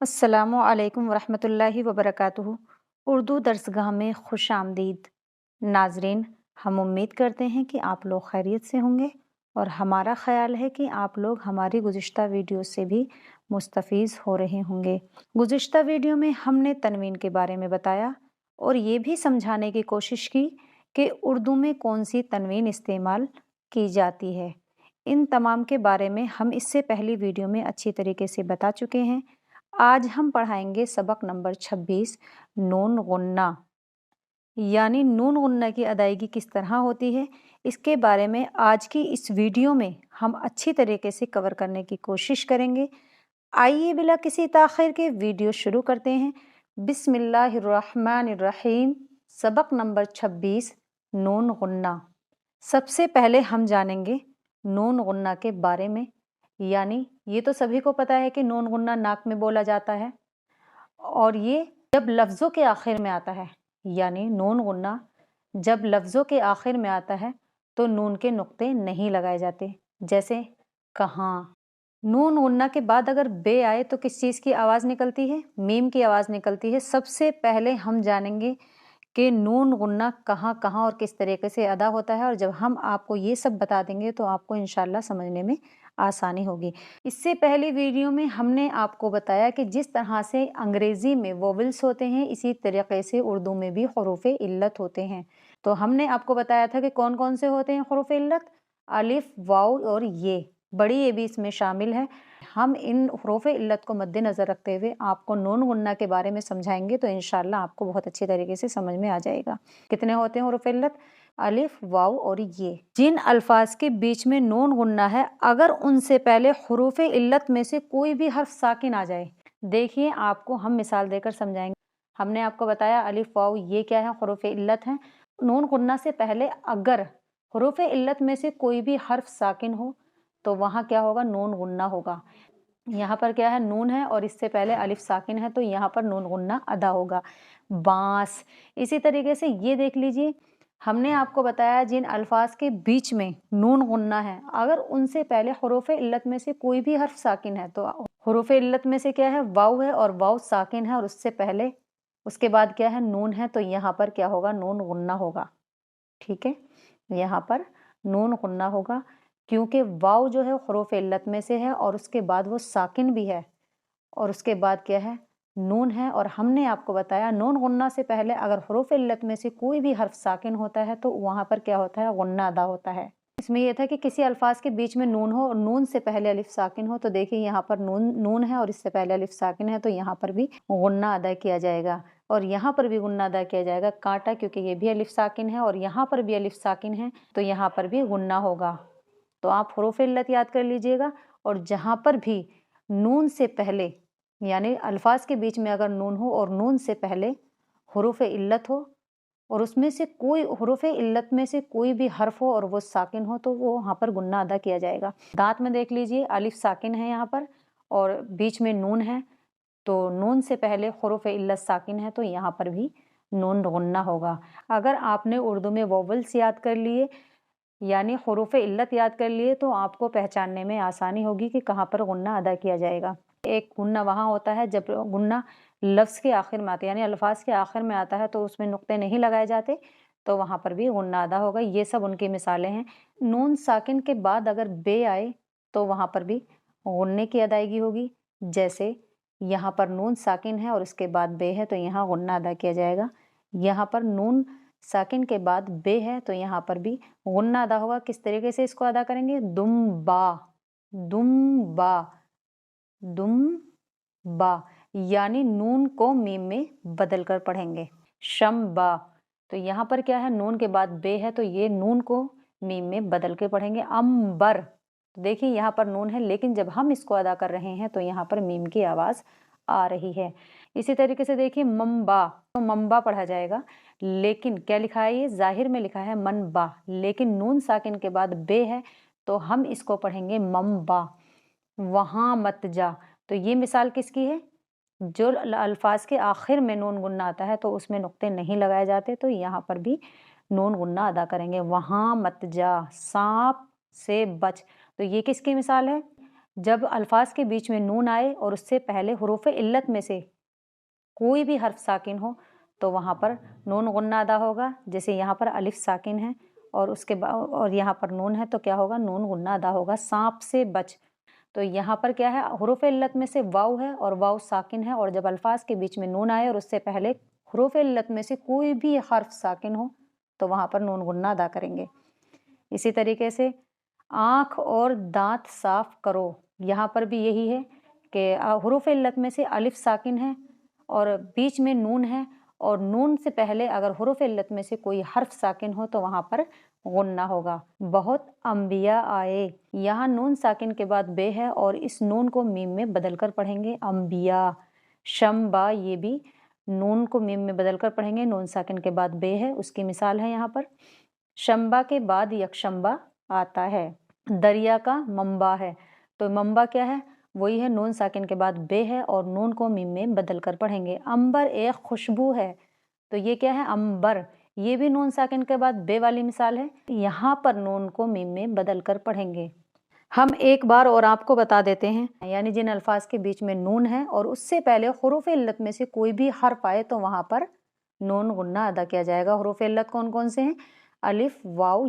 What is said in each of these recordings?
अस्सलामु अलैकुम वरहमतुल्लाहि वबरकातुहू। उर्दू दर्सगाह में खुश आमदीद। नाजरीन, हम उम्मीद करते हैं कि आप लोग खैरियत से होंगे और हमारा ख़्याल है कि आप लोग हमारी गुज़िश्ता वीडियो से भी मुस्तफ़ीज़ हो रहे होंगे। गुज़िश्ता वीडियो में हमने तनवीन के बारे में बताया और ये भी समझाने की कोशिश की कि उर्दू में कौन सी तनवीन इस्तेमाल की जाती है। इन तमाम के बारे में हम इससे पहली वीडियो में अच्छी तरीके से बता चुके हैं। आज हम पढ़ाएंगे सबक नंबर 26 नून गुन्ना, यानी नून गुन्ना की अदायगी किस तरह होती है। इसके बारे में आज की इस वीडियो में हम अच्छी तरीके से कवर करने की कोशिश करेंगे। आइए बिला किसी ताख़िर के वीडियो शुरू करते हैं। बिस्मिल्लाहिर्रहमानिर्रहीम। सबक नंबर 26 नून गुन्ना। सबसे पहले हम जानेंगे नून गुन्ना के बारे में। यानी ये तो सभी को पता है कि नून गुन्ना नाक में बोला जाता है और ये जब लफ्ज़ों के आखिर में आता है, यानी नून गुन्ना जब लफ्ज़ों के आखिर में आता है तो नून के नुक्ते नहीं लगाए जाते। जैसे कहाँ। नून गुन्ना के बाद अगर बे आए तो किस चीज़ की आवाज़ निकलती है? मीम की आवाज़ निकलती है। सबसे पहले हम जानेंगे कि नून गुन्ना कहाँ कहाँ और किस तरीके से अदा होता है, और जब हम आपको ये सब बता देंगे तो आपको इंशाल्लाह समझने में आसानी होगी। इससे पहले वीडियो में हमने आपको बताया कि जिस तरह से अंग्रेज़ी में वोवेल्स होते हैं, इसी तरीके से उर्दू में भी हुरूफ़ इल्लत होते हैं। तो हमने आपको बताया था कि कौन कौन से होते हैं हुरूफ़ इल्लत। अलिफ, वाव और ये, बड़ी ये भी इसमें शामिल है। हम इन हुरूफ़ इल्लत को मद्देनज़र रखते हुए आपको नून गुन्ना के बारे में समझाएंगे तो इंशाल्लाह आपको बहुत अच्छी तरीके से समझ में आ जाएगा। कितने होते हैं हुरूफ़ इल्लत? अलिफ, वाव और ये। जिन अल्फाज के बीच में नून गुन्ना है, अगर उनसे पहले हुरूफ़ इल्लत में से कोई भी हर्फ साकिन आ जाए, देखिए आपको हम मिसाल देकर समझाएंगे। हमने आपको बताया अलिफ, वाव ये क्या है? हुरूफ़ इल्लत हैं। नून गुन्ना से पहले अगर हुरूफ़ इल्लत में से कोई भी हर्फ साकिन हो तो वहाँ क्या होगा? नून गुन्ना होगा। यहाँ पर क्या है? नून है और इससे पहले अलिफ साकिन है तो यहाँ पर नून गुन्ना अदा होगा। बांस। इसी तरीके से ये देख लीजिए, हमने आपको बताया जिन अल्फाज के बीच में नून गुन्ना है, अगर उनसे पहले हुरूफ़ इल्लत में से कोई भी हर्फ साकिन है तो हुरूफ़ इल्लत में से क्या है? वाव है और वाव साकिन है और उससे पहले उसके बाद क्या है? नून है, तो यहाँ पर क्या होगा? नून गुन्ना होगा। ठीक है, यहाँ पर नून गुन्ना होगा क्योंकि वाव जो है हुरूफ़ इल्लत में से है और उसके बाद वो साकिन भी है और उसके बाद क्या है? नून है। और हमने आपको बताया नून गुन्ना से पहले अगर हुरूफ़ इल्लत में से कोई भी हर्फ साकिन होता है तो वहाँ पर क्या होता है? गुन्ना अदा होता है। इसमें यह था कि किसी अल्फाज के बीच में नून हो और नून से पहले अलिफ साकिन हो, तो देखिए यहाँ पर नून है और इससे पहले अलिफ साकिन है तो यहाँ पर भी गुन्ना अदा किया जाएगा और यहाँ पर भी गुन्ना अदा किया जाएगा। कांटा, क्योंकि ये भी अलिफ साकिन है और यहाँ पर भी अलिफ साकिन है तो यहाँ पर भी गुन्ना होगा। तो आप हुरूफ़ इल्लत याद कर लीजिएगा, और जहाँ पर भी नून से पहले, यानी अल्फाज के बीच में अगर नून हो और नून से पहले हुरूफ़ इल्लत हो और उसमें से कोई हुरूफ़ इल्लत में से कोई भी हर्फ हो और वो साकिन हो तो वो वहाँ पर गुन्ना अदा किया जाएगा। दांत में देख लीजिए, अलिफ साकिन है यहाँ पर और बीच में नून है, तो नून से पहले हुरूफ़ इल्लत साकिन है तो यहाँ पर भी नून गुन्ना होगा। अगर आपने उर्दू में वोवेल्स याद कर लिए, यानी हुरूफ़ इल्लत याद कर लिए, तो आपको पहचानने में आसानी होगी कि कहाँ पर गुन्ना अदा किया जाएगा। एक गुन्ना वहाँ होता है जब गुन्ना लफ्ज़ के आखिर में आता है, यानी अल्फाज के आखिर में आता है तो उसमें नुक्ते नहीं लगाए जाते, तो वहाँ पर भी गुन्ना अदा होगा। ये सब उनकी मिसालें हैं। नून साकिन के बाद अगर बे आए तो वहाँ पर भी गुन्ने की अदायगी होगी। जैसे यहाँ पर नून साकिन है और उसके बाद बे है तो यहाँ गुन्ना अदा किया जाएगा। यहाँ पर नून साकिन के बाद बे है तो यहाँ पर भी गुन्ना अदा होगा। किस तरीके से इसको अदा करेंगे? दुम बा, दुम बा, दुम बा, यानी नून को मीम में बदल कर पढ़ेंगे। शम बा, तो यहाँ पर क्या है? नून के बाद बे है तो ये नून को मीम में बदल के पढ़ेंगे। अम्बर, देखिए यहाँ पर नून है लेकिन जब हम इसको अदा कर रहे हैं तो यहाँ पर मीम की आवाज़ आ रही है। इसी तरीके से देखिए मम्बा, तो मम्बा पढ़ा जाएगा, लेकिन क्या लिखा है? ये ज़ाहिर में लिखा है मनबा, लेकिन नून साकिन के बाद बे है तो हम इसको पढ़ेंगे मम्बा। वहाँ मत जा, तो ये मिसाल किसकी है? जो अल्फाज के आखिर में नून गुन्ना आता है तो उसमें नुक्ते नहीं लगाए जाते, तो यहाँ पर भी नून गुन्ना अदा करेंगे। वहाँ मत जा, सांप से बच, तो ये किसकी मिसाल है? जब अल्फाज के बीच में नून आए और उससे पहले हुरूफ इल्लत में से कोई भी हर्फ साकिन हो तो वहाँ पर नून गुन्ना अदा होगा। जैसे यहाँ पर अलिफ साकिन है और उसके और यहाँ पर नून है तो क्या होगा, नून गुन्ना अदा होगा। सांप से बच, तो यहाँ पर क्या है, हुरूफ इल्लत में से वाव है और वाव साकिन है, और जब अल्फाज के बीच में नून आए और उससे पहले हुरूफ इल्लत में से कोई भी हर्फ साकिन हो तो वहाँ पर नून गुन्ना अदा करेंगे। इसी तरीके से आँख और दांत साफ करो, यहाँ पर भी यही है कि हुरूफ इल्लत में से अलिफ साकिन है और बीच में नून है, और नून से पहले अगर हुरूफ इल्लत में से कोई हर्फ साकिन हो तो वहाँ पर गुन्ना होगा। बहुत अंबिया आए, यहाँ नून साकिन के बाद बे है और इस नून को मीम में बदल कर पढ़ेंगे अंबिया। शम्बा, ये भी नून को मीम में बदल कर पढ़ेंगे, नून साकिन के बाद बे है, उसकी मिसाल है यहाँ पर। शम्बा के बाद यकशंबा आता है। दरिया का मंबा है, तो मंबा क्या है, वही है, नून साकिन के बाद बे है और नून को मीम में बदल कर पढ़ेंगे। अंबर एक खुशबू है, तो ये क्या है, अंबर, ये भी नून साकिन के बाद बे वाली मिसाल है, यहाँ पर नून को मीम में बदल कर पढ़ेंगे। हम एक बार और आपको बता देते हैं, यानी जिन अल्फाज के बीच में नून है और उससे पहले हुरूफ इल्लत में से कोई भी हर्फ आए तो वहाँ पर नून गुन्ना अदा किया जाएगा। हुरूफ इल्लत कौन कौन से हैं, अलिफ वाव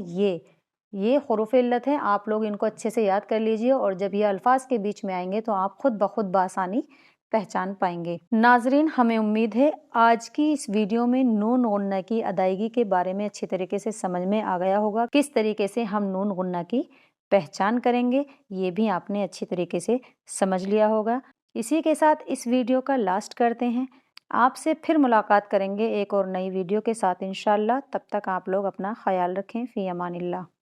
ये हुरूफ इल्लत है। आप लोग इनको अच्छे से याद कर लीजिए और जब ये अल्फाज के बीच में आएंगे तो आप खुद ब खुद बआसानी पहचान पाएंगे। नाजरीन, हमें उम्मीद है आज की इस वीडियो में नून गुन्ना की अदायगी के बारे में अच्छी तरीके से समझ में आ गया होगा। किस तरीके से हम नून गुन्ना की पहचान करेंगे ये भी आपने अच्छी तरीके से समझ लिया होगा। इसी के साथ इस वीडियो का लास्ट करते हैं। आपसे फिर मुलाकात करेंगे एक और नई वीडियो के साथ इंशाअल्लाह। तब तक आप लोग अपना ख्याल रखें। फ़ी अमानिल्लाह।